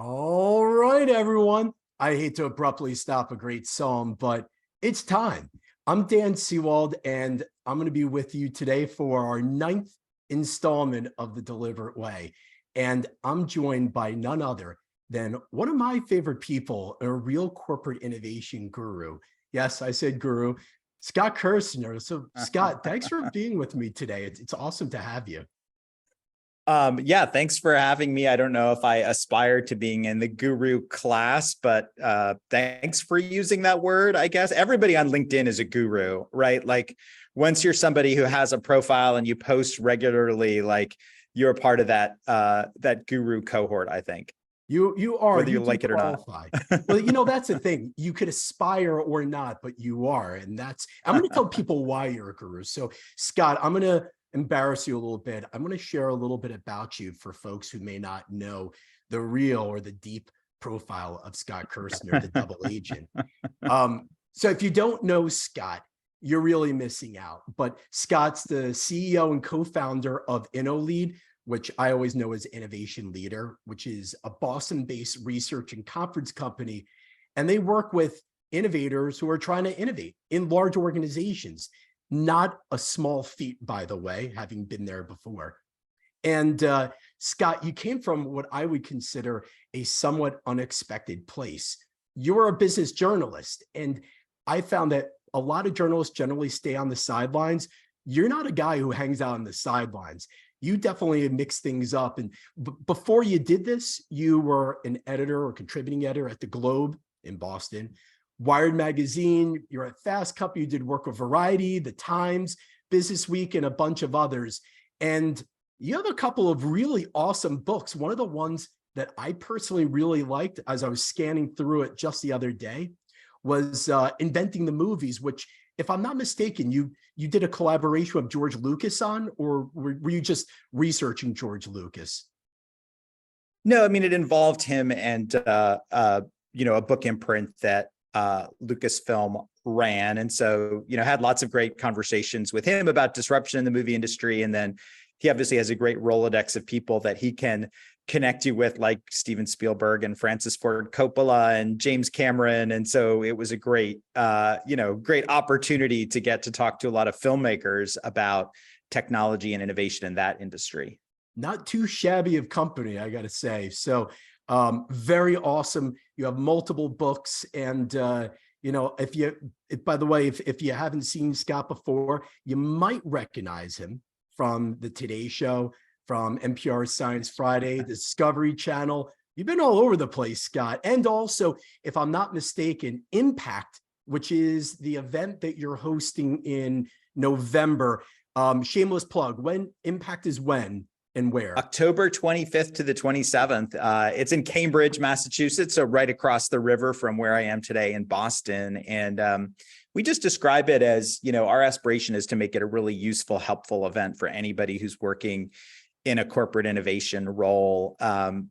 All right, everyone. I hate to abruptly stop a great song, but it's time. I'm Dan Seewald, and I'm going to be with you today for our ninth installment of The Deliberate Way. And I'm joined by none other than one of my favorite people, a real corporate innovation guru. Yes, I said guru, Scott Kirsner. So, Scott, thanks for being with me today. It's awesome to have you. Yeah, thanks for having me. I don't know if I aspire to being in the guru class, but thanks for using that word. I guess everybody on LinkedIn is a guru, right? Like once you're somebody who has a profile and you post regularly, like you're a part of that guru cohort, I think. You are, Whether you you do like it or not. qualify. Well, that's the thing. You could aspire or not, but you are. And I'm going to tell people why you're a guru. So, Scott, I'm going to embarrass you a little bit. I'm going to share a little bit about you for folks who may not know the real or the deep profile of Scott Kirsner, the double agent. So if you don't know Scott, you're really missing out. But Scott's the CEO and co-founder of InnoLead, which I always know as Innovation Leader, which is a Boston-based research and conference company. And they work with innovators who are trying to innovate in large organizations. Not a small feat, by the way, having been there before. And Scott, you came from what I would consider a somewhat unexpected place. You're a business journalist, and I found that a lot of journalists generally stay on the sidelines. You're not a guy who hangs out on the sidelines. You definitely mix things up. And before you did this, you were an editor or contributing editor at the Globe in Boston, Wired Magazine. You're at Fast Company. You did work with Variety, The Times, Business Week, and a bunch of others. And you have a couple of really awesome books. One of the ones that I personally really liked as I was scanning through it just the other day was Inventing the Movies, which, if I'm not mistaken, you did a collaboration with George Lucas on, or were you just researching George Lucas? No, I mean, it involved him and, a book imprint that Lucasfilm ran. And so, had lots of great conversations with him about disruption in the movie industry. And then he obviously has a great Rolodex of people that he can connect you with, like Steven Spielberg and Francis Ford Coppola and James Cameron. And so it was a great, great opportunity to get to talk to a lot of filmmakers about technology and innovation in that industry. Not too shabby of company, I got to say. So very awesome. You have multiple books, and by the way, if you haven't seen Scott before, you might recognize him from the Today Show, from NPR's Science Friday, the Discovery Channel. You've been all over the place, Scott. And also, if I'm not mistaken, Impact, which is the event that you're hosting in November. Shameless plug. When Impact is when? And where? October 25th to the 27th. It's in Cambridge, Massachusetts, so right across the river from where I am today in Boston. And we just describe it as, our aspiration is to make it a really useful, helpful event for anybody who's working in a corporate innovation role,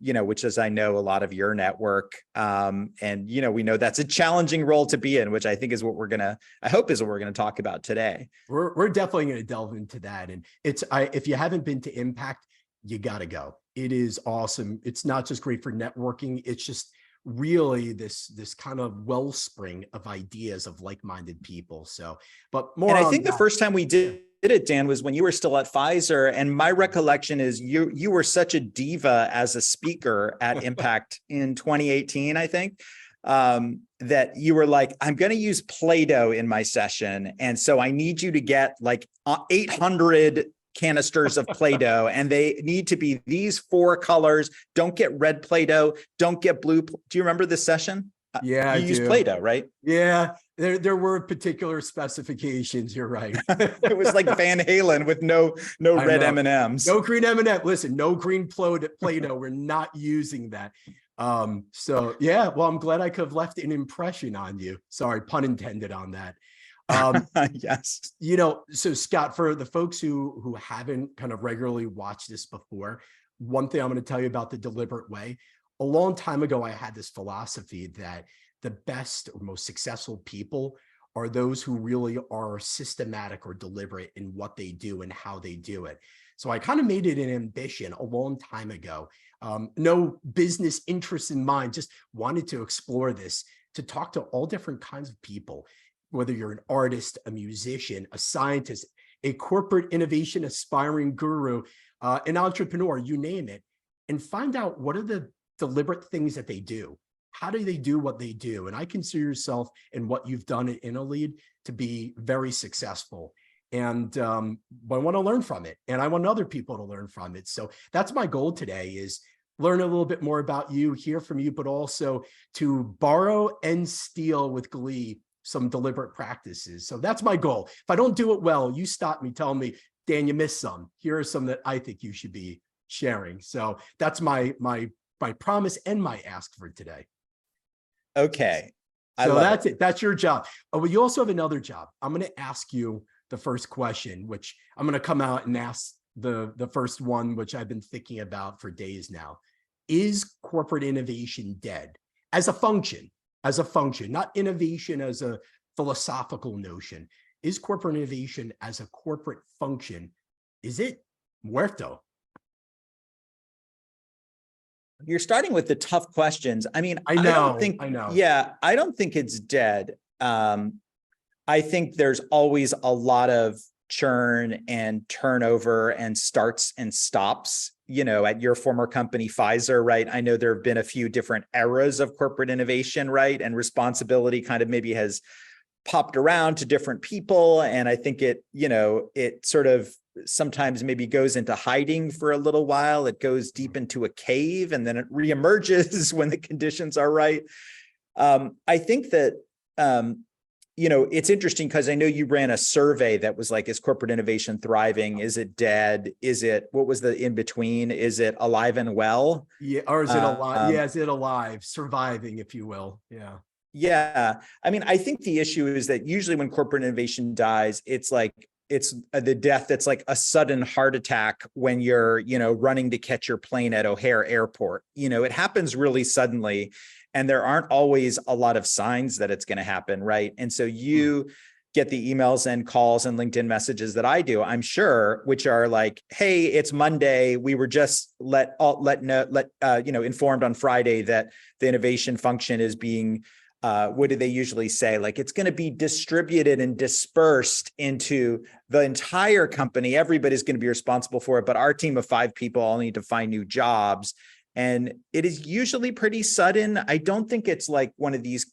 which, as I know, a lot of your network. And, we know that's a challenging role to be in, which I think is what I hope is what we're going to talk about today. We're definitely going to delve into that. And if you haven't been to Impact, you got to go. It is awesome. It's not just great for networking. It's just really this kind of wellspring of ideas of like-minded people. So, but more. And I think the first time we did it, Dan, was when you were still at Pfizer. And my recollection is you were such a diva as a speaker at Impact in 2018, I think, that you were like, I'm going to use Play-Doh in my session. And so I need you to get like 800 canisters of Play-Doh, and they need to be these 4 colors. Don't get red Play-Doh. Don't get blue. Do you remember this session? Yeah, you used Play-Doh, right? Yeah, there were particular specifications. You're right. It was like Van Halen with no red M&Ms. No green M&M. Listen, no green Play-Doh. We're not using that. So yeah, well, I'm glad I could have left an impression on you. Sorry, pun intended on that. Yes. So Scott, for the folks who haven't kind of regularly watched this before, one thing I'm going to tell you about The Deliberate Way. A long time ago, I had this philosophy that the best or most successful people are those who really are systematic or deliberate in what they do and how they do it. So I kind of made it an ambition a long time ago. No business interests in mind, just wanted to explore this, to talk to all different kinds of people, whether you're an artist, a musician, a scientist, a corporate innovation aspiring guru, an entrepreneur, you name it, and find out what are the deliberate things that they do. How do they do what they do? And I consider yourself and what you've done at InnoLead to be very successful. And I want to learn from it. And I want other people to learn from it. So that's my goal today, is learn a little bit more about you, hear from you, but also to borrow and steal with glee some deliberate practices. So that's my goal. If I don't do it well, you stop me, tell me, Dan, you missed some. Here are some that I think you should be sharing. So that's my promise and my ask for today. Okay. So that's it. That's your job. Oh, well, you also have another job. I'm going to ask you the first question, which I'm going to come out and ask the first one, which I've been thinking about for days now. Is corporate innovation dead as a function, not innovation as a philosophical notion? Is corporate innovation as a corporate function, is it muerto? You're starting with the tough questions. I mean, I know. Yeah, I don't think it's dead. I think there's always a lot of churn and turnover and starts and stops, at your former company, Pfizer, right? I know there have been a few different eras of corporate innovation, right? And responsibility kind of maybe has popped around to different people. And I think it sort of sometimes maybe goes into hiding for a little while. It goes deep into a cave and then it reemerges when the conditions are right. I think that, it's interesting because I know you ran a survey that was like, is corporate innovation thriving? Is it dead? What was the in between? Is it alive and well? Yeah. Or is it alive? Yeah. Is it alive, surviving, if you will? Yeah. Yeah. I mean, I think the issue is that usually when corporate innovation dies, it's the death that's like a sudden heart attack when you're, running to catch your plane at O'Hare Airport. It happens really suddenly. And there aren't always a lot of signs that it's going to happen, right? And so you get the emails and calls and LinkedIn messages that I do, I'm sure, which are like, "Hey, it's Monday. We were just informed on Friday that the innovation function is being, what do they usually say? Like, it's going to be distributed and dispersed into the entire company. Everybody's going to be responsible for it, but our team of 5 people all need to find new jobs." And it is usually pretty sudden. I don't think it's like one of these,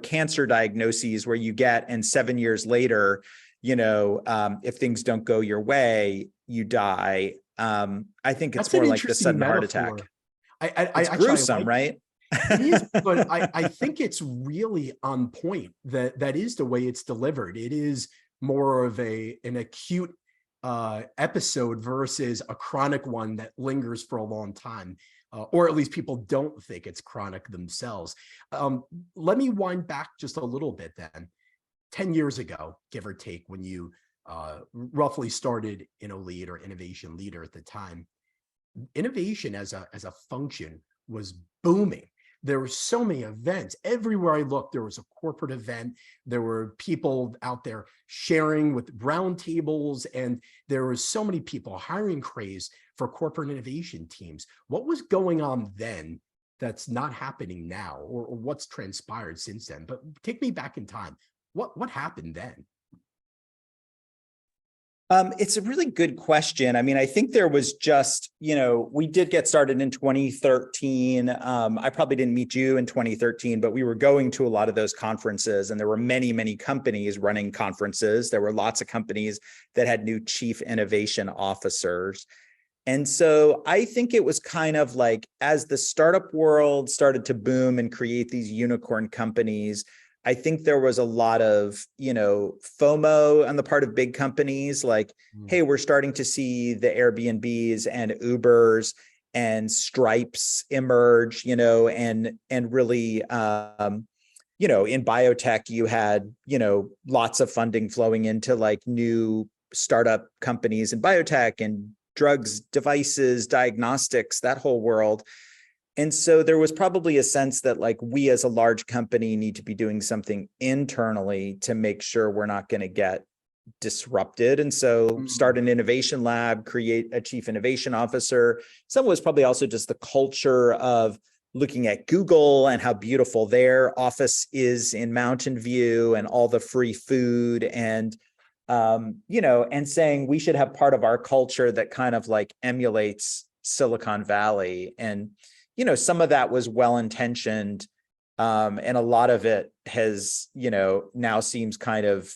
cancer diagnoses where you get and 7 years later, if things don't go your way, you die. I think it's more like the sudden heart attack. It's gruesome, right? It is, but I think it's really on point. That is the way it's delivered. It is more of an acute episode versus a chronic one that lingers for a long time. Or at least people don't think it's chronic themselves. Let me wind back just a little bit then. 10 years ago, give or take, when you roughly started InnoLead or Innovation Leader at the time, innovation as a function was booming. There were so many events. Everywhere I looked, there was a corporate event. There were people out there sharing with roundtables, and there were so many people, hiring craze for corporate innovation teams. What was going on then that's not happening now, or what's transpired since then? But take me back in time. What happened then? It's a really good question. I mean, I think there was just, we did get started in 2013. I probably didn't meet you in 2013, but we were going to a lot of those conferences, and there were many, many companies running conferences. There were lots of companies that had new chief innovation officers. And so I think it was kind of like, as the startup world started to boom and create these unicorn companies, I think there was a lot of, FOMO on the part of big companies, like, hey, we're starting to see the Airbnbs and Ubers and Stripes emerge, and really, in biotech, you had, lots of funding flowing into like new startup companies in biotech and drugs, devices, diagnostics, that whole world. And so there was probably a sense that like we as a large company need to be doing something internally to make sure we're not going to get, disrupted. And so start an innovation lab, create a chief innovation officer. Some was probably also just the culture of looking at Google and how beautiful their office is in Mountain View and all the free food and, and saying we should have part of our culture that kind of like emulates Silicon Valley. And, some of that was well-intentioned. And a lot of it has, now seems kind of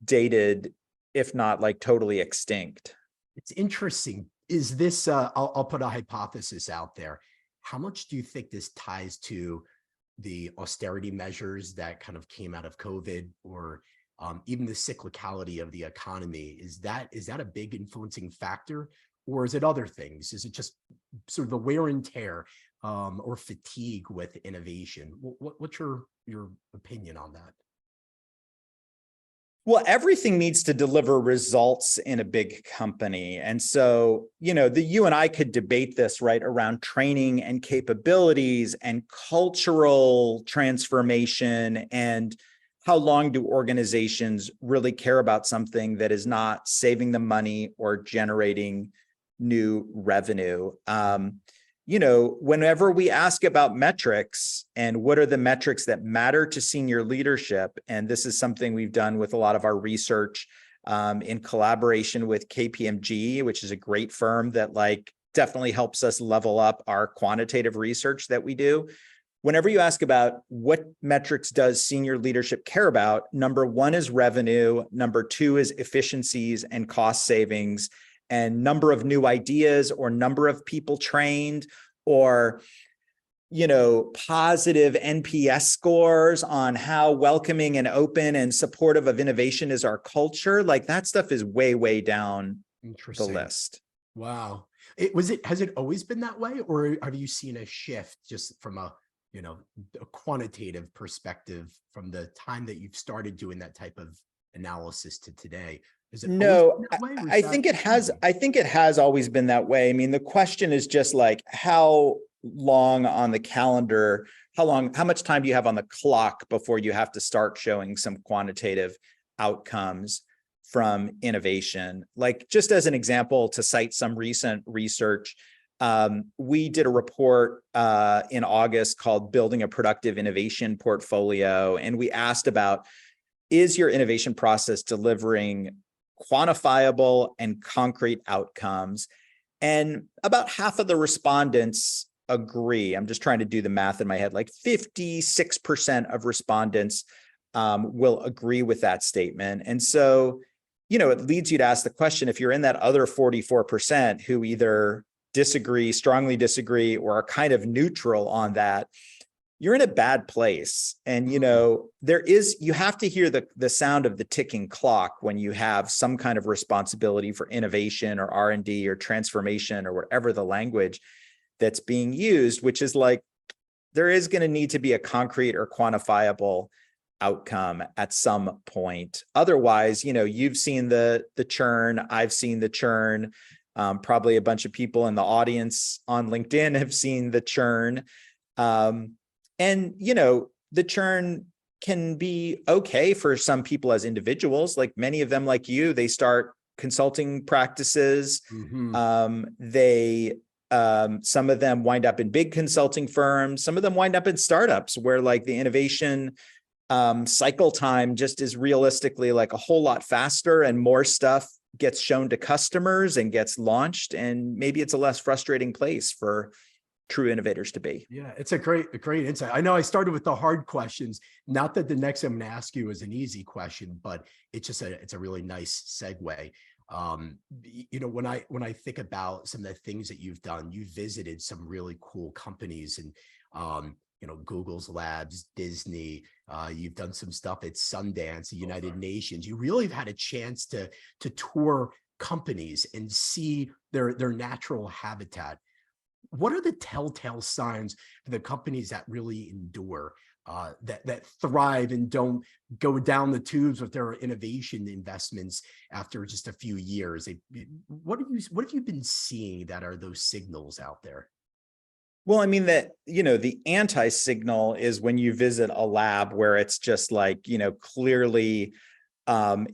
dated, if not like totally extinct. It's interesting. Is this, I'll put a hypothesis out there. How much do you think this ties to the austerity measures that kind of came out of COVID, or even the cyclicality of the economy? Is that a big influencing factor, or is it other things? Is it just sort of the wear and tear or fatigue with innovation? What's your opinion on that? Well, everything needs to deliver results in a big company. And so, you and I could debate this right around training and capabilities and cultural transformation and how long do organizations really care about something that is not saving them money or generating new revenue. Whenever we ask about metrics and what are the metrics that matter to senior leadership, and this is something we've done with a lot of our research in collaboration with KPMG, which is a great firm that definitely helps us level up our quantitative research that we do. Whenever you ask about what metrics does senior leadership care about, number one is revenue, number two is efficiencies and cost savings, and number of new ideas or number of people trained or, positive NPS scores on how welcoming and open and supportive of innovation is our culture. Like that stuff is way, way down the list. Wow. Has it always been that way, or have you seen a shift just from a quantitative perspective from the time that you've started doing that type of analysis to today? No, I think it has. I think it has always been that way. I mean, the question is just like how long on the calendar, how much time do you have on the clock before you have to start showing some quantitative outcomes from innovation? Like just as an example, to cite some recent research, we did a report in August called Building a Productive Innovation Portfolio. And we asked about, is your innovation process delivering quantifiable and concrete outcomes? And about half of the respondents agree. I'm just trying to do the math in my head. Like 56% of respondents will agree with that statement. And so, it leads you to ask the question, if you're in that other 44% who either disagree, strongly disagree, or are kind of neutral on that, you're in a bad place. And, you have to hear the sound of the ticking clock when you have some kind of responsibility for innovation or R&D or transformation or whatever the language that's being used, which is like, there is going to need to be a concrete or quantifiable outcome at some point. Otherwise, you've seen the churn, I've seen the churn, probably a bunch of people in the audience on LinkedIn have seen the churn. And, the churn can be okay for some people as individuals, like many of them, like you, they start consulting practices. Some of them wind up in big consulting firms. Some of them wind up in startups where like the innovation cycle time just is realistically like a whole lot faster and more stuff gets shown to customers and gets launched. And maybe it's a less frustrating place for true innovators to be. Yeah, it's a great insight. I know I started with the hard questions. Not that the next I'm going to ask you is an easy question, but it's a really nice segue. When I think about some of the things that you've done, you visited some really cool companies and Google's labs, Disney. You've done some stuff at Sundance, the United Nations. You really have had a chance to tour companies and see their natural habitat. What are the telltale signs for the companies that really endure, that thrive and don't go down the tubes with their innovation investments after just a few years? What have you been seeing that are those signals out there? Well, I mean that, the anti-signal is when you visit a lab where it's just like, clearly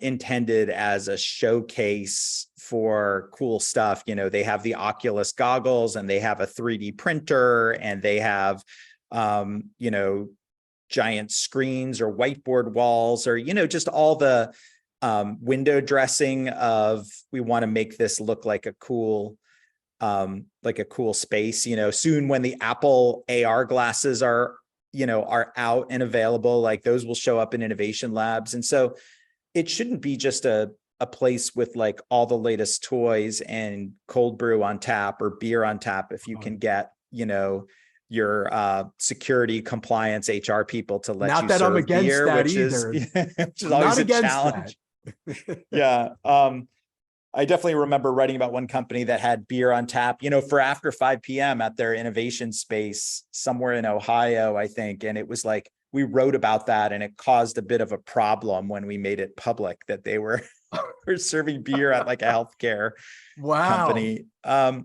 intended as a showcase for cool stuff. You know, they have the Oculus goggles, and they have a 3D printer, and they have, you know, giant screens or whiteboard walls, or, you know, just all the window dressing of, we want to make this look like a cool space. You know, soon when the Apple AR glasses are, you know, are out and available, like those will show up in innovation labs. And so it shouldn't be just a place with like all the latest toys and cold brew on tap or beer on tap. If you can get, you know, your security compliance HR people to let Not you that I'm serve against beer, that which either. is I'm always not a against challenge. that. Yeah. I definitely remember writing about one company that had beer on tap, you know, for after 5 p.m. at their innovation space somewhere in Ohio, I think. And it was like, we wrote about that, and it caused a bit of a problem when we made it public that they were serving beer at like a healthcare Wow. company.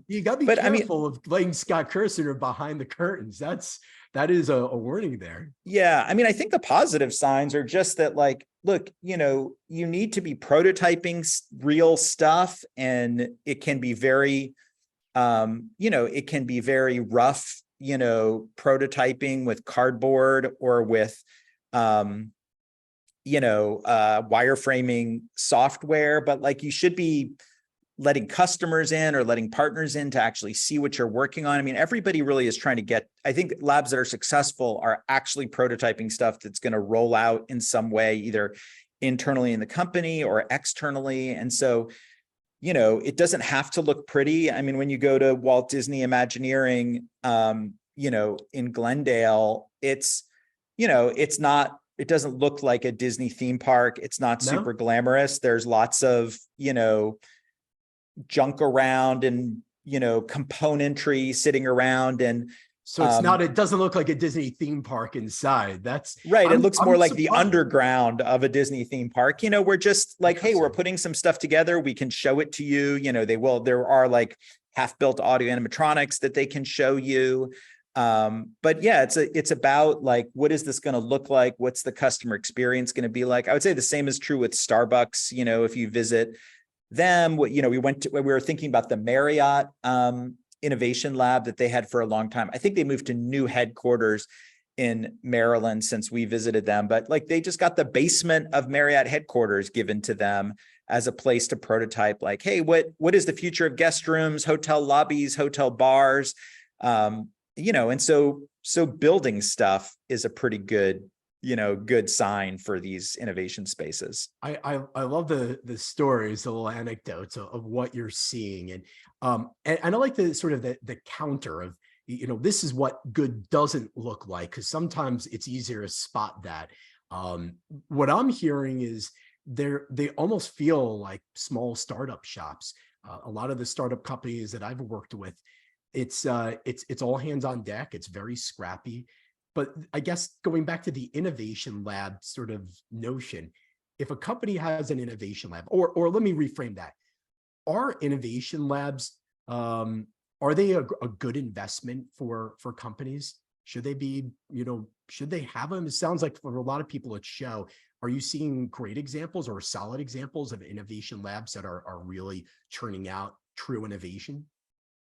You got to be But I mean, careful of letting Scott Kirsner behind the curtains. That is a warning there. yeah, I mean, I think the positive signs are just that, like, look, you know, you need to be prototyping real stuff, and it can be very, you know, it can be very rough, you know, prototyping with cardboard or with, you know, wireframing software, but like you should be letting customers in or letting partners in to actually see what you're working on. I mean, everybody really is trying to get, I think labs that are successful are actually prototyping stuff that's going to roll out in some way, either internally in the company or externally. And so, you know, it doesn't have to look pretty. I mean, when you go to Walt Disney Imagineering, you know, in Glendale, it's, you know, it's not, it doesn't look like a Disney theme park. It's not super No? glamorous. There's lots of, you know, junk around and, you know, componentry sitting around. And So it's not, it doesn't look like a Disney theme park inside. right. It looks more I'm like the surprised. underground of a Disney theme park. You know, we're just like, hey, we're putting some stuff together. We can show it to you. You know, there are like half-built audio animatronics that they can show you. But yeah, it's about like, what is this going to look like? What's the customer experience going to be like? I would say the same is true with Starbucks. You know, if you visit them, you know, we were thinking about the Marriott innovation lab that they had for a long time. I think they moved to new headquarters in Maryland since we visited them, but like they just got the basement of Marriott headquarters given to them as a place to prototype, like, hey, what is the future of guest rooms, hotel lobbies, hotel bars? You know, and so building stuff is a pretty good, you know, good sign for these innovation spaces. I love the stories, the little anecdotes of what you're seeing. And I like the sort of the counter of, you know, this is what good doesn't look like, because sometimes it's easier to spot that. What I'm hearing is they almost feel like small startup shops. A lot of the startup companies that I've worked with, it's all hands on deck. It's very scrappy. But I guess going back to the innovation lab sort of notion, if a company has an innovation lab, or let me reframe that, are innovation labs, are they a good investment for companies? Should they be, you know, should they have them? It sounds like for a lot of people at show, are you seeing great examples or solid examples of innovation labs that are really churning out true innovation?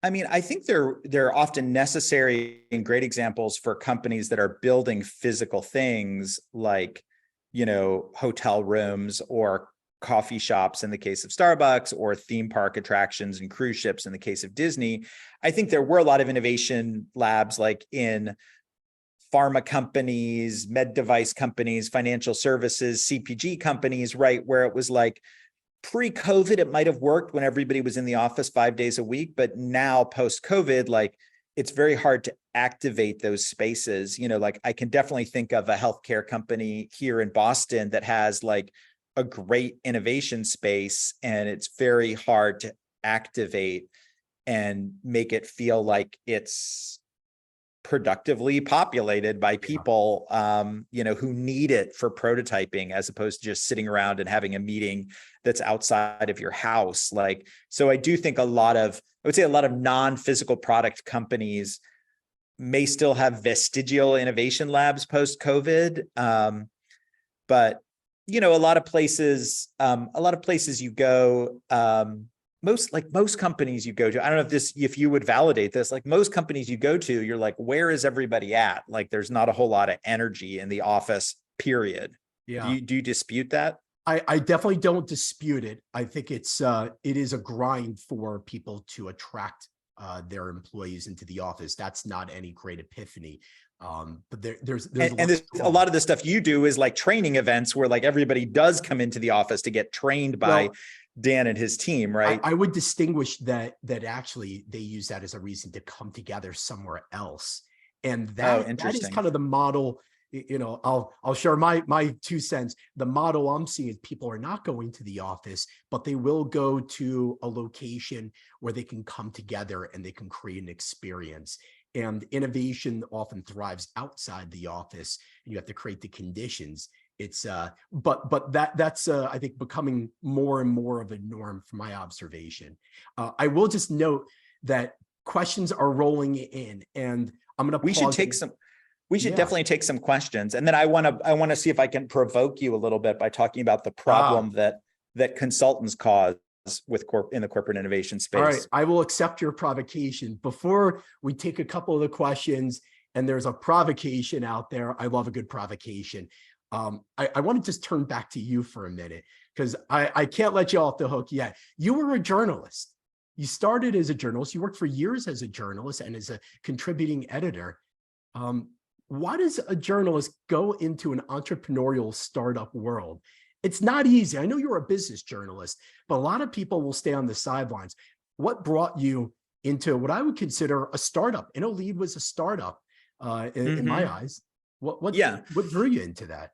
I mean, I think they're often necessary and great examples for companies that are building physical things like, you know, hotel rooms or coffee shops in the case of Starbucks, or theme park attractions and cruise ships in the case of Disney. I think there were a lot of innovation labs like in pharma companies, med device companies, financial services, CPG companies, right? Where it was like, pre-COVID, it might have worked when everybody was in the office 5 days a week, but now post-COVID, like it's very hard to activate those spaces. You know, like I can definitely think of a healthcare company here in Boston that has like a great innovation space, and it's very hard to activate and make it feel like it's productively populated by people, you know, who need it for prototyping, as opposed to just sitting around and having a meeting that's outside of your house. Like, so I do think I would say a lot of non-physical product companies may still have vestigial innovation labs post-COVID. But a lot of places you go, most companies you go to, I don't know if you would validate this, like most companies you go to, you're like, where is everybody at? Like, there's not a whole lot of energy in the office, period. Yeah. Do you dispute that? I definitely don't dispute it. I think it is a grind for people to attract their employees into the office. That's not any great epiphany. But there's a lot of the stuff you do is like training events where like everybody does come into the office to get trained by Dan and his team, right? I would distinguish that actually they use that as a reason to come together somewhere else. And that is kind of the model. I'll share my 2 cents. The model I'm seeing is people are not going to the office, but they will go to a location where they can come together and they can create an experience. And innovation often thrives outside the office, and you have to create the conditions. It's but that's I think becoming more and more of a norm from my observation. I will just note that questions are rolling in, and I'm going to we should definitely take some questions. And then I want to see if I can provoke you a little bit by talking about the problem that consultants cause in the corporate innovation space. All right, I will accept your provocation. Before we take a couple of the questions, and there's a provocation out there. I love a good provocation. I want to just turn back to you for a minute, because I can't let you off the hook yet. You were a journalist. You started as a journalist. You worked for years as a journalist and as a contributing editor. Why does a journalist go into an entrepreneurial startup world? It's not easy. I know you're a business journalist, but a lot of people will stay on the sidelines. What brought you into what I would consider a startup? InnoLead was a startup in my eyes. What drew you into that?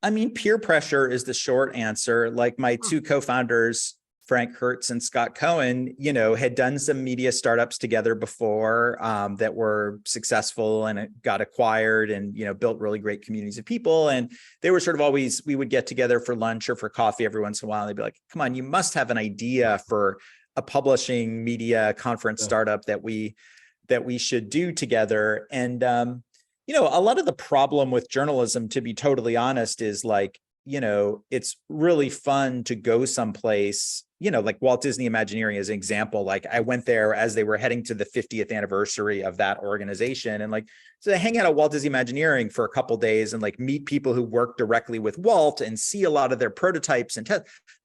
I mean, peer pressure is the short answer. Like my 2 co-founders, Frank Hertz and Scott Cohen, had done some media startups together before that were successful and it got acquired and, built really great communities of people. And they were sort of always, we would get together for lunch or for coffee every once in a while. And they'd be like, come on, you must have an idea for a publishing media conference startup that we should do together. And, a lot of the problem with journalism, to be totally honest, is like, it's really fun to go someplace, like Walt Disney Imagineering as an example. Like I went there as they were heading to the 50th anniversary of that organization. And like, so I hang out at Walt Disney Imagineering for a couple of days and like meet people who work directly with Walt and see a lot of their prototypes and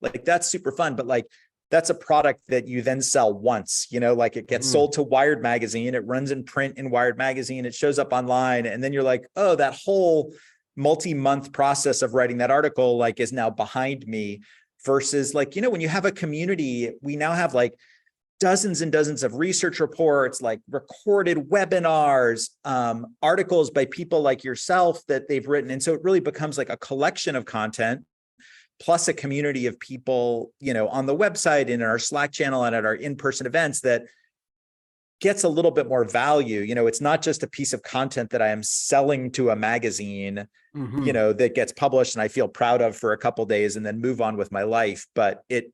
like, that's super fun. But like, that's a product that you then sell once, like it gets sold to Wired magazine, it runs in print in Wired magazine, it shows up online. And then you're like, oh, that whole multi-month process of writing that article like is now behind me. Versus like, when you have a community, we now have like dozens and dozens of research reports, like recorded webinars, articles by people like yourself that they've written. And so it really becomes like a collection of content plus a community of people, on the website and in our Slack channel and at our in-person events that gets a little bit more value. It's not just a piece of content that I am selling to a magazine, that gets published and I feel proud of for a couple of days and then move on with my life. But it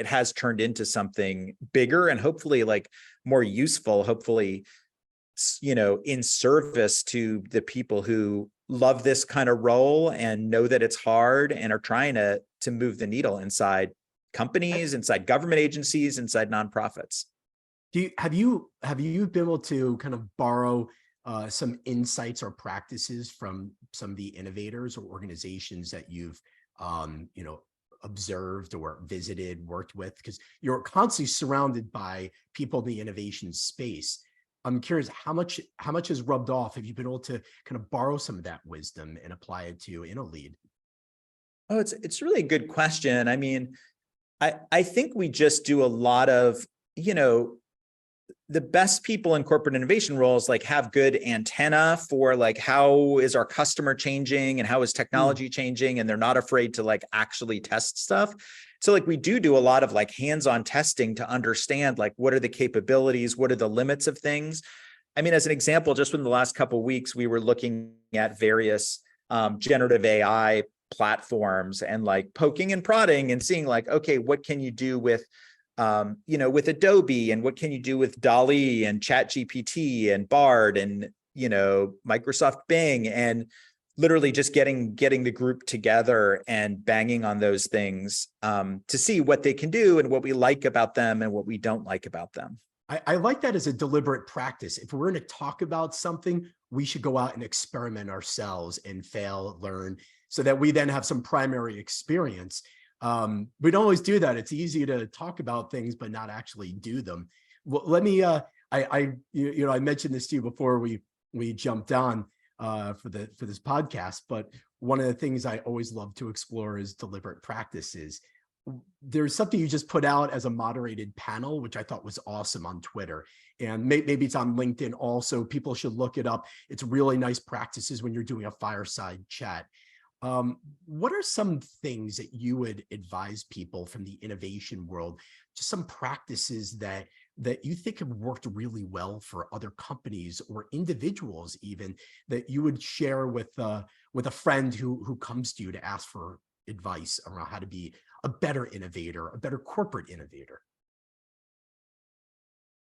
has turned into something bigger and hopefully like more useful, hopefully, in service to the people who love this kind of role and know that it's hard and are trying to move the needle inside companies, inside government agencies, inside nonprofits. Have you been able to kind of borrow some insights or practices from some of the innovators or organizations that you've observed or visited, worked with? Because you're constantly surrounded by people in the innovation space. I'm curious how much has rubbed off. Have you been able to kind of borrow some of that wisdom and apply it to InnoLead? Oh, it's really a good question. I mean, I think we just do a lot of, the best people in corporate innovation roles like have good antenna for like how is our customer changing and how is technology changing, and they're not afraid to like actually test stuff. So like we do a lot of like hands-on testing to understand like what are the capabilities, what are the limits of things. I mean, as an example, just in the last couple of weeks, we were looking at various generative AI platforms and like poking and prodding and seeing like, okay, what can you do with with Adobe, and what can you do with DALL-E and ChatGPT and Bard and, Microsoft Bing, and literally just getting the group together and banging on those things to see what they can do and what we like about them and what we don't like about them. I like that as a deliberate practice. If we're going to talk about something, we should go out and experiment ourselves and fail, learn, so that we then have some primary experience. We don't always do that. It's easy to talk about things, but not actually do them. Well, let me, I mentioned this to you before we jumped on for this podcast, but one of the things I always love to explore is deliberate practices. There's something you just put out as a moderated panel, which I thought was awesome on Twitter. And maybe it's on LinkedIn also. People should look it up. It's really nice practices when you're doing a fireside chat. What are some things that you would advise people from the innovation world, just some practices that you think have worked really well for other companies or individuals even, that you would share with a friend who comes to you to ask for advice around how to be a better innovator, a better corporate innovator?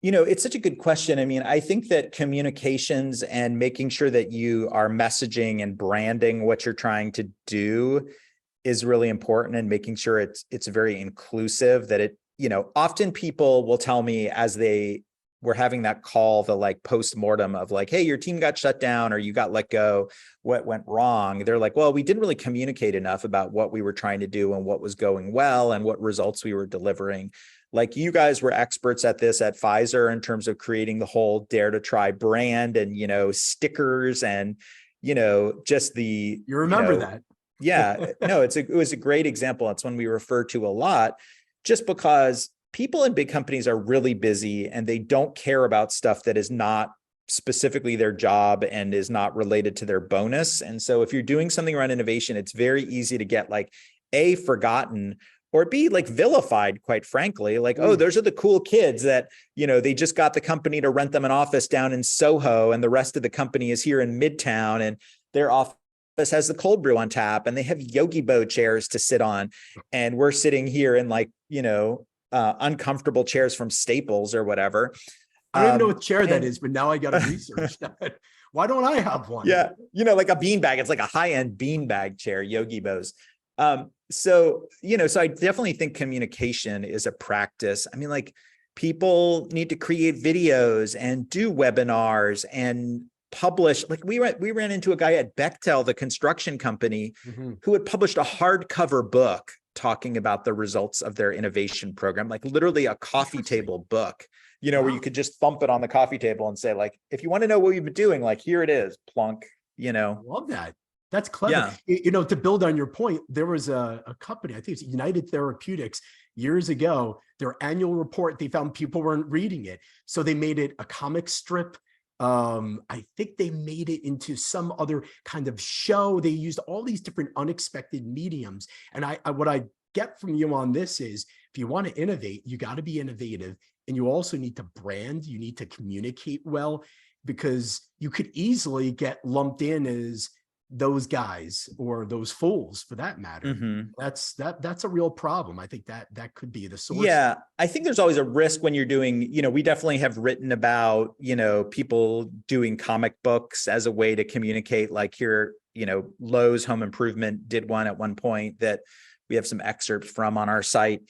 It's such a good question. I mean, I think that communications and making sure that you are messaging and branding what you're trying to do is really important, and making sure it's very inclusive. That often people will tell me as they were having that call, the like post-mortem of like, hey, your team got shut down or you got let go, what went wrong? They're like, well, we didn't really communicate enough about what we were trying to do and what was going well and what results we were delivering. Like, you guys were experts at this at Pfizer in terms of creating the whole Dare to Try brand and, stickers and, just the, You remember that. Yeah, no, it was a great example. It's one we refer to a lot, just because people in big companies are really busy and they don't care about stuff that is not specifically their job and is not related to their bonus. And so if you're doing something around innovation, it's very easy to get like A, forgotten, or B, like vilified, quite frankly, like, oh, those are the cool kids that, they just got the company to rent them an office down in Soho and the rest of the company is here in Midtown and their office has the cold brew on tap and they have Yogi Bo chairs to sit on. And we're sitting here in like, uncomfortable chairs from Staples or whatever. I don't even know what chair that is, but now I got to research that. Why don't I have one? Yeah. Like a beanbag. It's like a high-end beanbag chair, Yogi Bo's. So I definitely think communication is a practice. I mean, like, people need to create videos and do webinars and publish. Like, we ran into a guy at Bechtel, the construction company, who had published a hardcover book talking about the results of their innovation program, like literally a coffee table book, where you could just thump it on the coffee table and say, like, if you want to know what we've been doing, like, here it is, plunk, I love that. That's clever. Yeah. To build on your point, there was a company, I think it's United Therapeutics, years ago, their annual report, they found people weren't reading it. So they made it a comic strip. I think they made it into some other kind of show. They used all these different unexpected mediums. And what I get from you on this is, if you want to innovate, you got to be innovative. And you also need to brand, you need to communicate well, because you could easily get lumped in as those guys or those fools for that matter. That's a real problem. I think that could be the source. Yeah, I think there's always a risk when you're doing, we definitely have written about, people doing comic books as a way to communicate. Like, here, Lowe's Home Improvement did one at one point that we have some excerpts from on our site.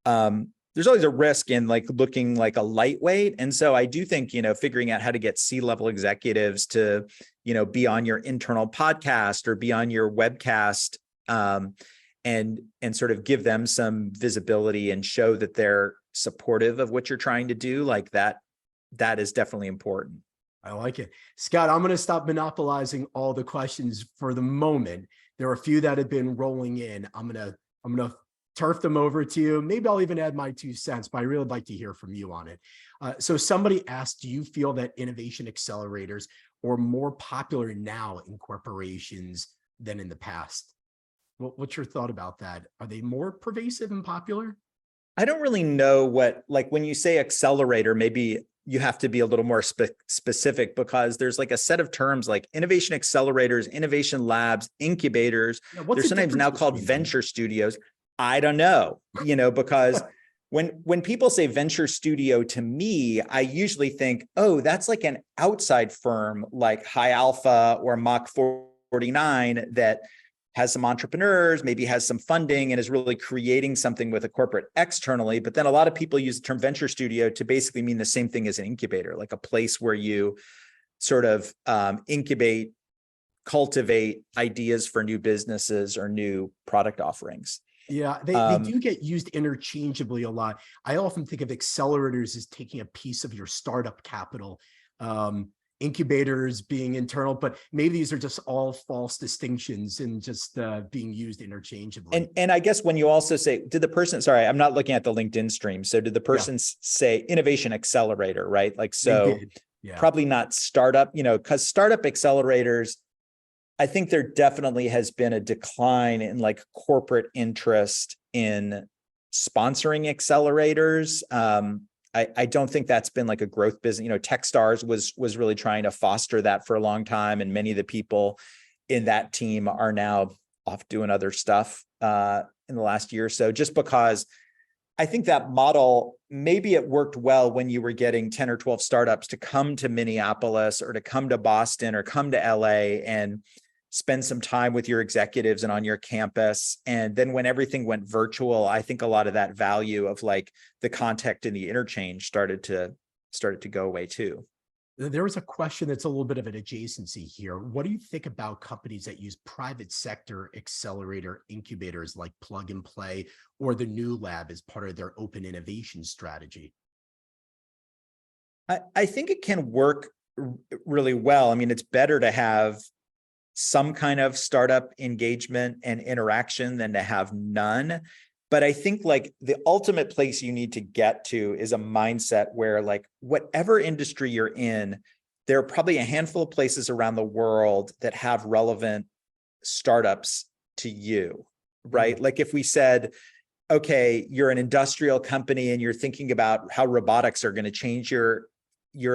There's always a risk in like looking like a lightweight. And so I do think, figuring out how to get C-level executives to, be on your internal podcast or be on your webcast, and sort of give them some visibility and show that they're supportive of what you're trying to do, like that is definitely important. I like it. Scott, I'm going to stop monopolizing all the questions for the moment. There are a few that have been rolling in. I'm going to turf them over to you. Maybe I'll even add my 2 cents, but I really like to hear from you on it. So somebody asked, do you feel that innovation accelerators are more popular now in corporations than in the past? What's your thought about that? Are they more pervasive and popular? I don't really know like when you say accelerator, maybe you have to be a little more specific, because there's like a set of terms like innovation accelerators, innovation labs, incubators. They're sometimes now called venture studios. I don't know, because when people say venture studio to me, I usually think, oh, that's like an outside firm like High Alpha or Mach 49 that has some entrepreneurs, maybe has some funding, and is really creating something with a corporate externally. But then a lot of people use the term venture studio to basically mean the same thing as an incubator, like a place where you sort of incubate, cultivate ideas for new businesses or new product offerings. Yeah, they do get used interchangeably a lot. I often think of accelerators as taking a piece of your startup capital, incubators being internal, but maybe these are just all false distinctions and just being used interchangeably. And I guess when you also say, did the person, sorry, I'm not looking at the LinkedIn stream. So did the person say innovation accelerator, right? Like, so probably not startup, because startup accelerators, I think there definitely has been a decline in like corporate interest in sponsoring accelerators. I don't think that's been like a growth business. Techstars was really trying to foster that for a long time. And many of the people in that team are now off doing other stuff in the last year or so, just because I think that model, maybe it worked well when you were getting 10 or 12 startups to come to Minneapolis or to come to Boston or come to LA and spend some time with your executives and on your campus. And then when everything went virtual, I think a lot of that value of like the contact and the interchange started to go away too. There was a question that's a little bit of an adjacency here. What do you think about companies that use private sector accelerator incubators like Plug and Play or the New Lab as part of their open innovation strategy? I think it can work really well. I mean, it's better to have some kind of startup engagement and interaction than to have none. But I think like the ultimate place you need to get to is a mindset where like whatever industry you're in, there are probably a handful of places around the world that have relevant startups to you, right? Like if we said, okay, you're an industrial company and you're thinking about how robotics are going to change your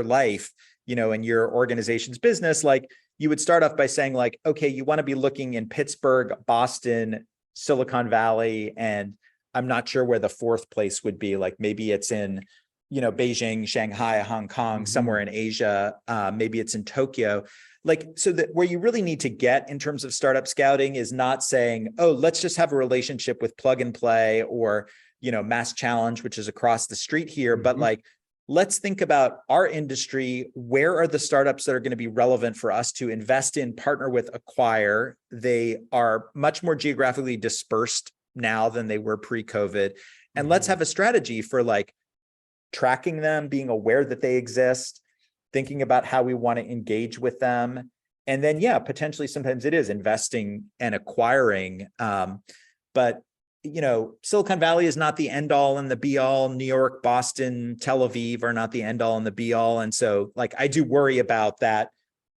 life, and your organization's business, like you would start off by saying like, okay, you want to be looking in Pittsburgh, Boston, Silicon Valley, and I'm not sure where the fourth place would be. Like maybe it's in, Beijing, Shanghai, Hong Kong, somewhere in Asia. Maybe it's in Tokyo. Like, so that where you really need to get in terms of startup scouting is not saying, oh, let's just have a relationship with Plug and Play or, Mass Challenge, which is across the street here. But like, let's think about our industry. Where are the startups that are going to be relevant for us to invest in, partner with, acquire? They are much more geographically dispersed now than they were pre-COVID. And let's have a strategy for like tracking them, being aware that they exist, thinking about how we want to engage with them. And then, potentially sometimes it is investing and acquiring. But Silicon Valley is not the end all and the be all. New York, Boston, Tel Aviv are not the end all and the be all. And so like, I do worry about that,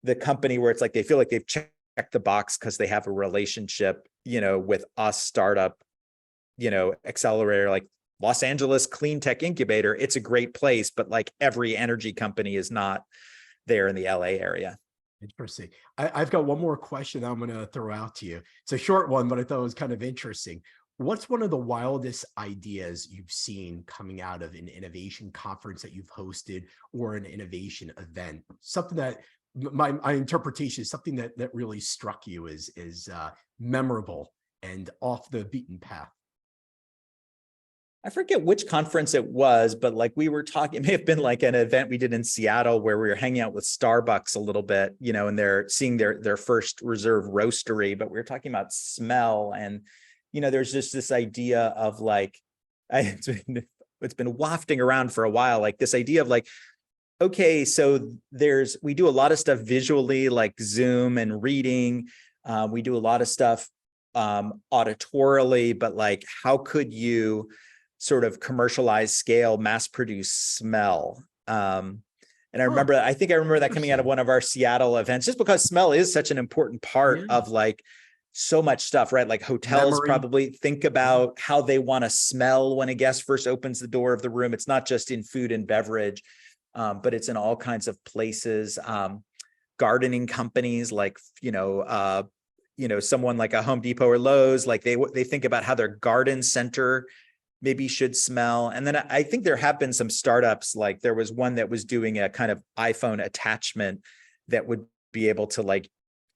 the company where it's like, they feel like they've checked the box because they have a relationship, with us startup, accelerator, like Los Angeles Clean Tech Incubator. It's a great place, but like every energy company is not there in the LA area. Interesting. I've got one more question I'm going to throw out to you. It's a short one, but I thought it was kind of interesting. What's one of the wildest ideas you've seen coming out of an innovation conference that you've hosted or an innovation event? Something that my interpretation is something that really struck you as memorable and off the beaten path. I forget which conference it was, but like we were talking, it may have been like an event we did in Seattle where we were hanging out with Starbucks a little bit, and they're seeing their first reserve roastery, but we were talking about smell. And, there's just this idea of like, it's been wafting around for a while, like this idea of like, okay, so we do a lot of stuff visually, like Zoom and reading. We do a lot of stuff auditorily, but like, how could you sort of commercialize, scale, mass produce smell? And I think I remember that coming out of one of our Seattle events, just because smell is such an important part of like so much stuff, right? Like hotels probably think about how they want to smell when a guest first opens the door of the room. It's not just in food and beverage, but it's in all kinds of places. Gardening companies, like, someone like a Home Depot or Lowe's, like they think about how their garden center maybe should smell. And then I think there have been some startups, like there was one that was doing a kind of iPhone attachment that would be able to like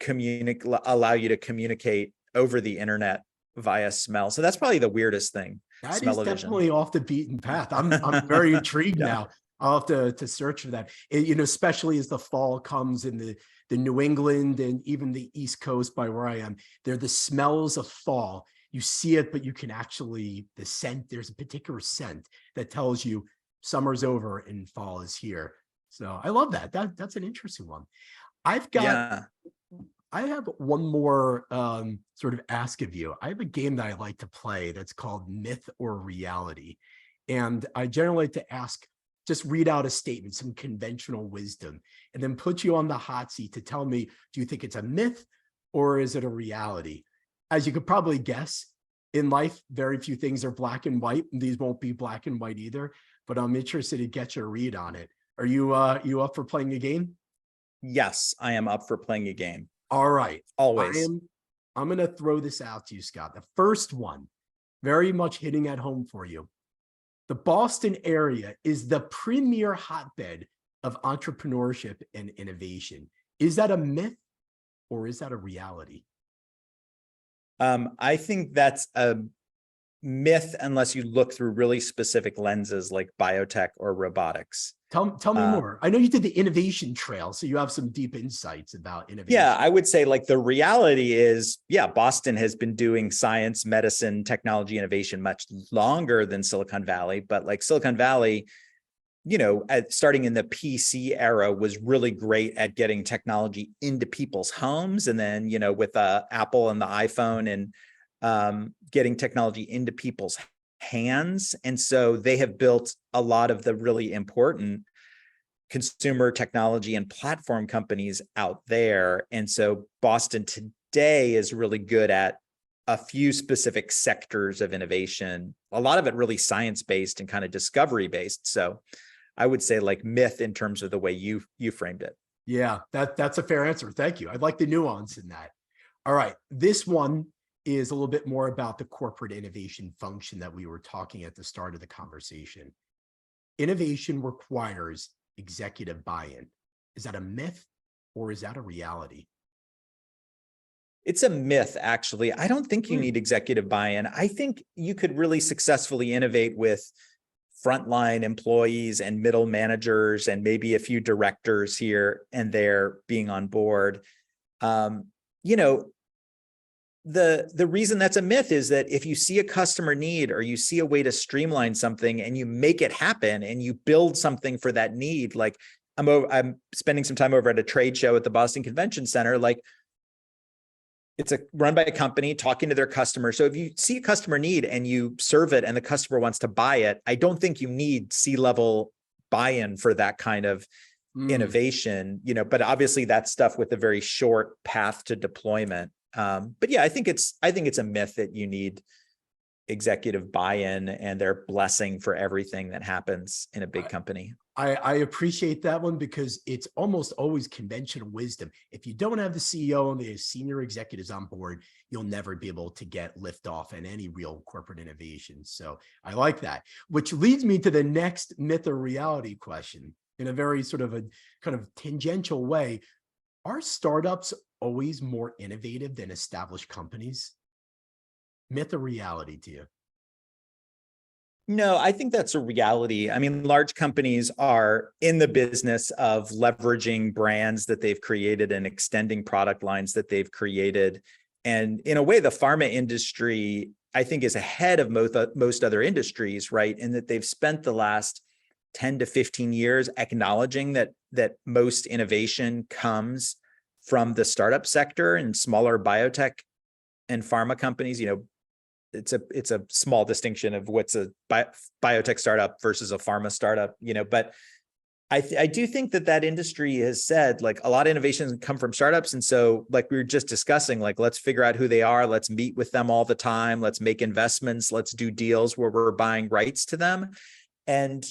allow you to communicate over the internet via smell. So that's probably the weirdest thing. That is Smell-o-vision. definitely off the beaten path. I'm very intrigued Yeah. now. I'll have to search for that. You know, especially as the fall comes in the New England and even the East Coast by where I am, they're the smells of fall. You see it, but you can actually, the scent, there's a particular scent that tells you summer's over and fall is here. So I love that. That's an interesting one. I've got, Yeah. I have one more sort of ask of you. I have a game that I like to play that's called Myth or Reality. And I generally like to ask, just read out a statement, some conventional wisdom, and then put you on the hot seat to tell me, do you think it's a myth or is it a reality? As you could probably guess, in life, very few things are black and white. And these won't be black and white either, but I'm interested to get your read on it. Are you up for playing a game? Yes, I am up for playing a game. All right. Always. I'm going to throw this out to you, Scott. The first one, very much hitting at home for you. The Boston area is the premier hotbed of entrepreneurship and innovation. Is that a myth or is that a reality? I think that's a myth unless you look through really specific lenses like biotech or robotics. Tell me more. I know you did the innovation trail, so you have some deep insights about innovation. Yeah, I would say like the reality is, yeah, Boston has been doing science, medicine, technology, innovation much longer than Silicon Valley, but like Silicon Valley, you know, starting in the PC era was really great at getting technology into people's homes. And then, you know, with Apple and the iPhone and getting technology into people's hands. And so they have built a lot of the really important consumer technology and platform companies out there. And so Boston today is really good at a few specific sectors of innovation, a lot of it really science-based and kind of discovery-based. So I would say like myth in terms of the way you framed it. Yeah, that's a fair answer. Thank you. I like the nuance in that. All right. This one is a little bit more about the corporate innovation function that we were talking at the start of the conversation. Innovation requires executive buy-in. Is that a myth or is that a reality? It's a myth, actually. I don't think you need executive buy-in. I think you could really successfully innovate with frontline employees and middle managers and maybe a few directors here and there being on board. You know, the reason that's a myth is that if you see a customer need or you see a way to streamline something and you make it happen and you build something for that need, like I'm spending some time over at a trade show at the Boston Convention Center, like it's run by a company talking to their customer. So if you see a customer need and you serve it and the customer wants to buy it, I don't think you need C-level buy-in for that kind of innovation, you know, but obviously that's stuff with a very short path to deployment. But yeah, I think it's a myth that you need executive buy-in and their blessing for everything that happens in a big company. I appreciate that one because it's almost always conventional wisdom. If you don't have the CEO and the senior executives on board, you'll never be able to get liftoff in any real corporate innovation. So I like that, which leads me to the next myth or reality question in a very sort of a kind of tangential way. Are startups always more innovative than established companies? Myth or reality to you? No, I think that's a reality. I mean, large companies are in the business of leveraging brands that they've created and extending product lines that they've created. And in a way, the pharma industry, I think, is ahead of most other industries, right? In that they've spent the last 10 to 15 years acknowledging that most innovation comes from the startup sector and smaller biotech and pharma companies. You know, it's a small distinction of what's a biotech startup versus a pharma startup, you know, but I do think that industry has said like a lot of innovations come from startups. And so like we were just discussing, like, let's figure out who they are. Let's meet with them all the time. Let's make investments. Let's do deals where we're buying rights to them. And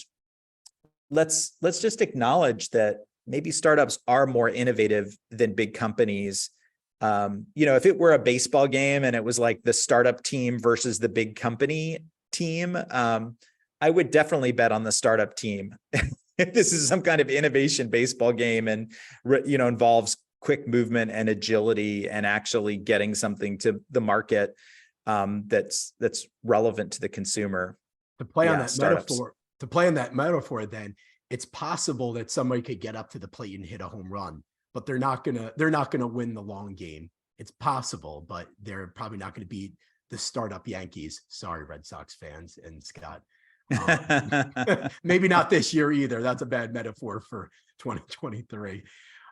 let's just acknowledge that maybe startups are more innovative than big companies. You know, if it were a baseball game and it was like the startup team versus the big company team, I would definitely bet on the startup team. If this is some kind of innovation baseball game and, you know, involves quick movement and agility and actually getting something to the market that's relevant to the consumer. To play on that Startups. metaphor, then it's possible that somebody could get up to the plate and hit a home run, but they're not gonna win the long game. It's possible, but they're probably not going to beat the startup Yankees. Sorry, Red Sox fans and Scott. Maybe not this year either. That's a bad metaphor for 2023.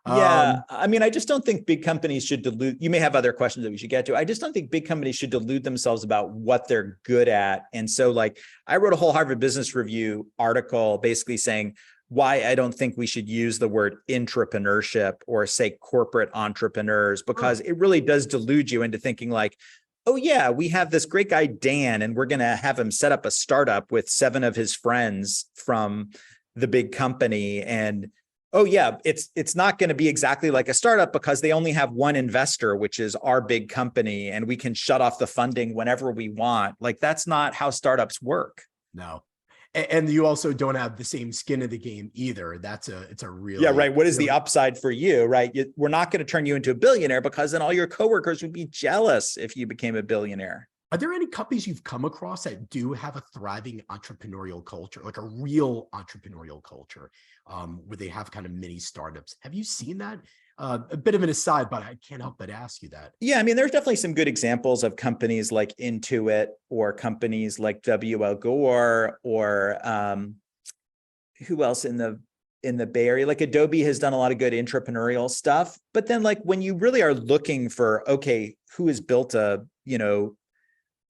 Yeah. I mean, I just don't think big companies should delude. You may have other questions that we should get to. I just don't think big companies should delude themselves about what they're good at. And so like I wrote a whole Harvard Business Review article basically saying why I don't think we should use the word intrapreneurship or say corporate entrepreneurs, because it really does delude you into thinking like, oh yeah, we have this great guy, Dan, and we're going to have him set up a startup with 7 of his friends from the big company. And oh yeah, it's not going to be exactly like a startup because they only have one investor, which is our big company, and we can shut off the funding whenever we want. Like that's not how startups work. No. And you also don't have the same skin in the game either. It's a real. Yeah, right. What is the upside for you, right? We're not going to turn you into a billionaire because then all your coworkers would be jealous if you became a billionaire. Are there any companies you've come across that do have a thriving entrepreneurial culture, like a real entrepreneurial culture, where they have kind of mini startups? Have you seen that? A bit of an aside, but I can't help but ask you that. Yeah, I mean, there's definitely some good examples of companies like Intuit or companies like WL Gore or who else in the Bay Area? Like Adobe has done a lot of good entrepreneurial stuff. But then like when you really are looking for, okay, who has built a,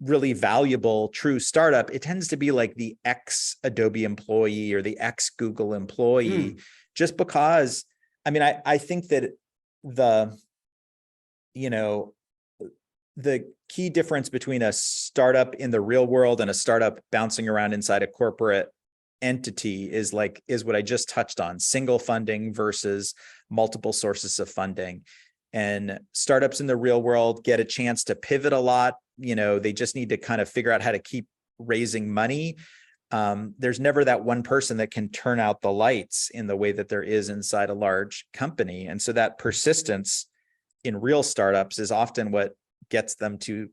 really valuable true startup, it tends to be like the ex Adobe employee or the ex Google employee, just because, I mean, I think that the key difference between a startup in the real world and a startup bouncing around inside a corporate entity is what I just touched on: single funding versus multiple sources of funding. And startups in the real world get a chance to pivot a lot. They just need to kind of figure out how to keep raising money. There's never that one person that can turn out the lights in the way that there is inside a large company. And so that persistence in real startups is often what gets them to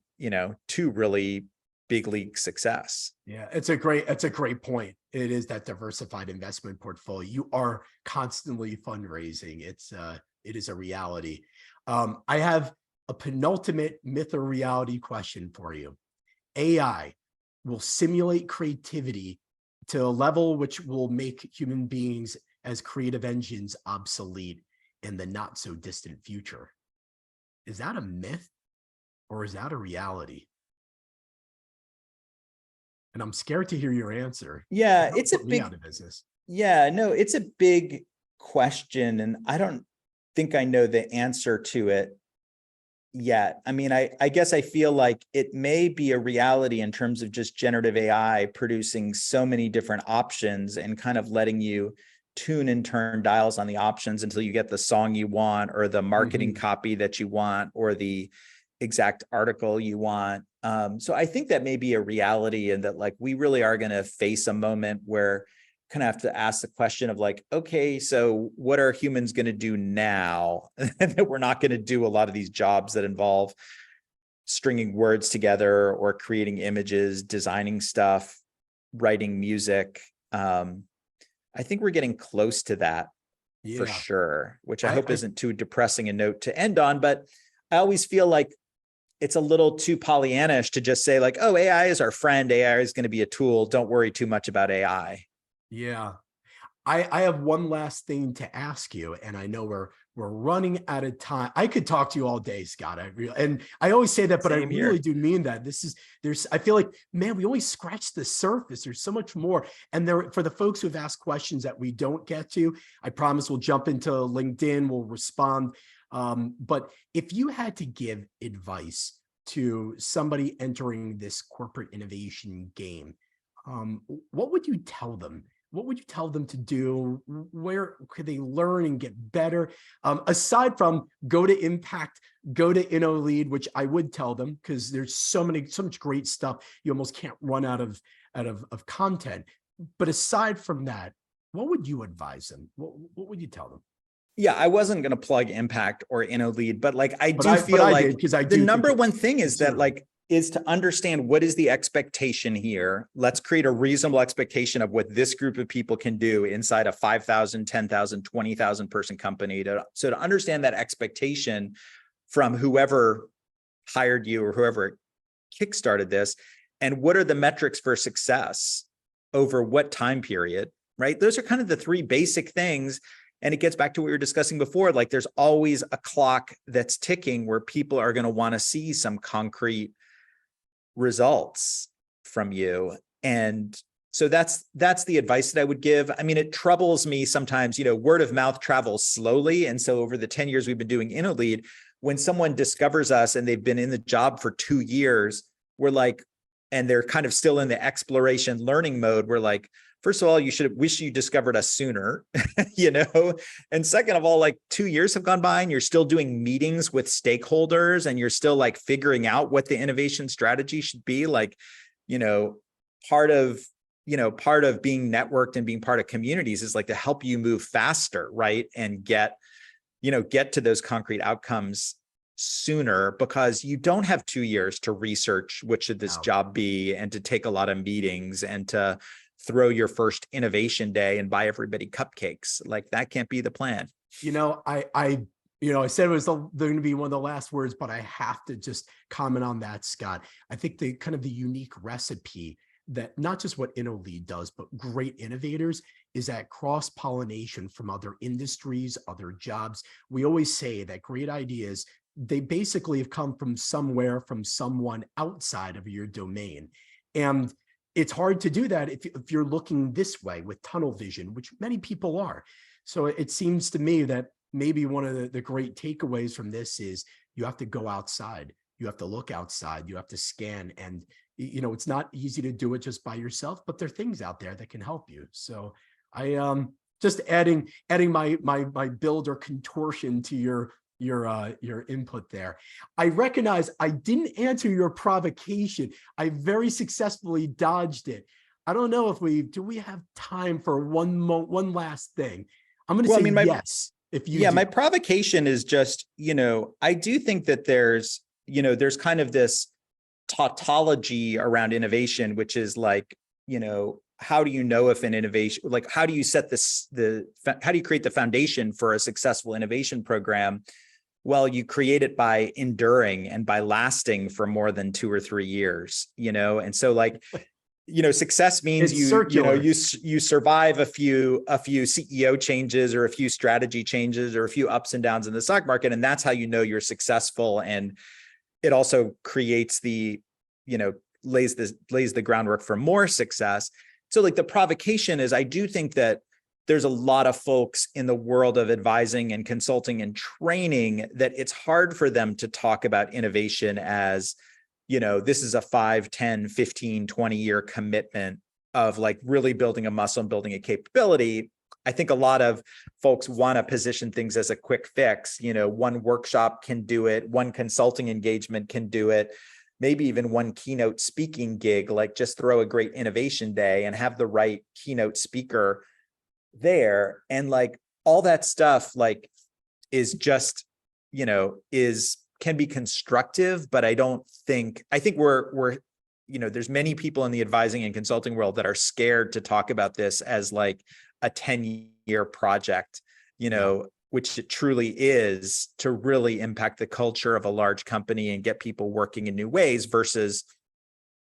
really big league success. Yeah, it's a great point. It is that diversified investment portfolio. You are constantly fundraising. It is a reality. I have a penultimate myth or reality question for you. AI will simulate creativity to a level which will make human beings as creative engines obsolete in the not so distant future. Is that a myth or is that a reality? And I'm scared to hear your answer. Yeah, it's a big out of business. Yeah, no, it's a big question, and I don't think I know the answer to it yet. I mean, I guess I feel like it may be a reality in terms of just generative AI producing so many different options and kind of letting you tune and turn dials on the options until you get the song you want or the marketing copy that you want or the exact article you want. So I think that may be a reality, and that like we really are going to face a moment where kind of have to ask the question of like, okay, so what are humans going to do now? And that we're not going to do a lot of these jobs that involve stringing words together or creating images, designing stuff, writing music. I think we're getting close to that for sure, which I hope isn't too depressing a note to end on. But I always feel like it's a little too Pollyannish to just say like, oh, AI is our friend. AI is going to be a tool. Don't worry too much about AI. Yeah. I have one last thing to ask you, and I know we're running out of time. I could talk to you all day, Scott. And I always say that, but I really do mean that. I feel like, man, we only scratched the surface. There's so much more. And for the folks who have asked questions that we don't get to, I promise we'll jump into LinkedIn, we'll respond. But if you had to give advice to somebody entering this corporate innovation game, what would you tell them? What would you tell them to do? Where could they learn and get better? Aside from go to Impact, go to InnoLead, which I would tell them because there's so much great stuff. You almost can't run out of content. But aside from that, what would you advise them? What would you tell them? Yeah, I wasn't going to plug Impact or InnoLead, but like I But do feel I like did, because I the do think number one it's thing is that considerable. like is to understand what is the expectation here. Let's create a reasonable expectation of what this group of people can do inside a 5,000, 10,000, 20,000 person company. So to understand that expectation from whoever hired you or whoever kickstarted this, and what are the metrics for success over what time period, right? Those are kind of the three basic things. And it gets back to what we were discussing before. Like there's always a clock that's ticking where people are going to want to see some concrete results from you. And so that's the advice that I would give. I mean, it troubles me sometimes, word of mouth travels slowly. And so over the 10 years we've been doing InnoLead, when someone discovers us and they've been in the job for 2 years, we're like, and they're kind of still in the exploration learning mode. We're like, first of all, you should wish you discovered us sooner, And second of all, like 2 years have gone by and you're still doing meetings with stakeholders and you're still like figuring out what the innovation strategy should be. Like, part of being networked and being part of communities is like to help you move faster, right? And get to those concrete outcomes sooner, because you don't have 2 years to research what should this job be and to take a lot of meetings and to throw your first innovation day and buy everybody cupcakes. Like that can't be the plan. I said it was going to be one of the last words, but I have to just comment on that, Scott. I think the kind of the unique recipe that not just what InnoLead does, but great innovators is that cross-pollination from other industries, other jobs. We always say that great ideas, they basically have come from somewhere, from someone outside of your domain. And it's hard to do that if you're looking this way with tunnel vision, which many people are. So it seems to me that maybe one of the great takeaways from this is you have to go outside. You have to look outside. You have to scan. And, it's not easy to do it just by yourself, but there are things out there that can help you. So I just adding my builder contortion to your input there. I recognize I didn't answer your provocation. I very successfully dodged it. I don't know if do we have time for one last thing? I'm going to say yes. If you do. My provocation is just, I do think that there's kind of this tautology around innovation, which is like, how do you know if an innovation, like how do you set how do you create the foundation for a successful innovation program? Well, you create it by enduring and by lasting for more than 2 or 3 years, and so like, success means you survive a few CEO changes or a few strategy changes or a few ups and downs in the stock market. And that's how you're successful. And it also creates lays the groundwork for more success. So like the provocation is, I do think that there's a lot of folks in the world of advising and consulting and training that it's hard for them to talk about innovation as, this is a 5, 10, 15, 20-year commitment of like really building a muscle and building a capability. I think a lot of folks want to position things as a quick fix. One workshop can do it. One consulting engagement can do it. Maybe even one keynote speaking gig, like just throw a great innovation day and have the right keynote speaker there. And like all that stuff, like is just, can be constructive, but I think we're there's many people in the advising and consulting world that are scared to talk about this as like a 10-year project, which it truly is, to really impact the culture of a large company and get people working in new ways versus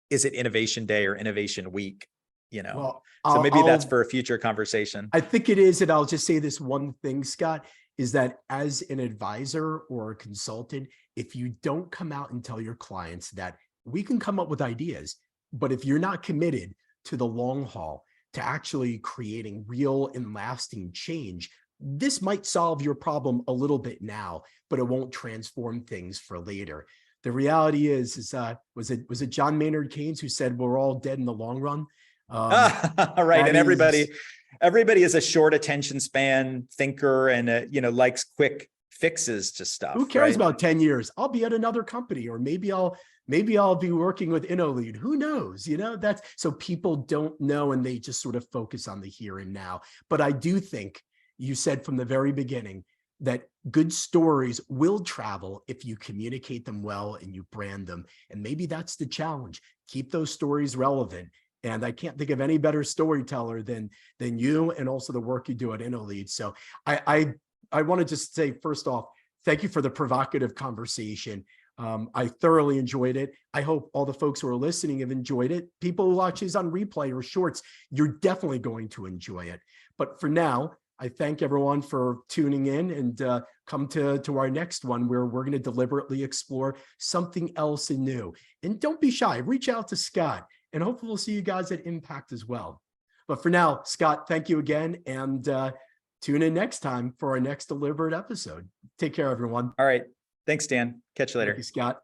is it innovation day or innovation week, Well, so maybe that's for a future conversation. I think it is. And I'll just say this one thing, Scott, is that as an advisor or a consultant, if you don't come out and tell your clients that we can come up with ideas, but if you're not committed to the long haul, to actually creating real and lasting change, this might solve your problem a little bit now, but it won't transform things for later. The reality is was it John Maynard Keynes who said we're all dead in the long run? Right. And everybody is a short attention span thinker and likes quick fixes to stuff. Who cares about 10 years? I'll be at another company, or maybe I'll be working with InnoLead. Who knows? That's so people don't know, and they just sort of focus on the here and now. But I do think you said from the very beginning, that good stories will travel if you communicate them well and you brand them. And maybe that's the challenge. Keep those stories relevant. And I can't think of any better storyteller than you, and also the work you do at InnoLead. So I want to just say, first off, thank you for the provocative conversation. I thoroughly enjoyed it. I hope all the folks who are listening have enjoyed it. People who watch these on replay or shorts, you're definitely going to enjoy it. But for now, I thank everyone for tuning in, and come to our next one, where we're going to deliberately explore something else and new. And don't be shy. Reach out to Scott, and hopefully we'll see you guys at Impact as well. But for now, Scott, thank you again, and tune in next time for our next deliberate episode. Take care, everyone. All right. Thanks, Dan. Catch you later. Thank you, Scott.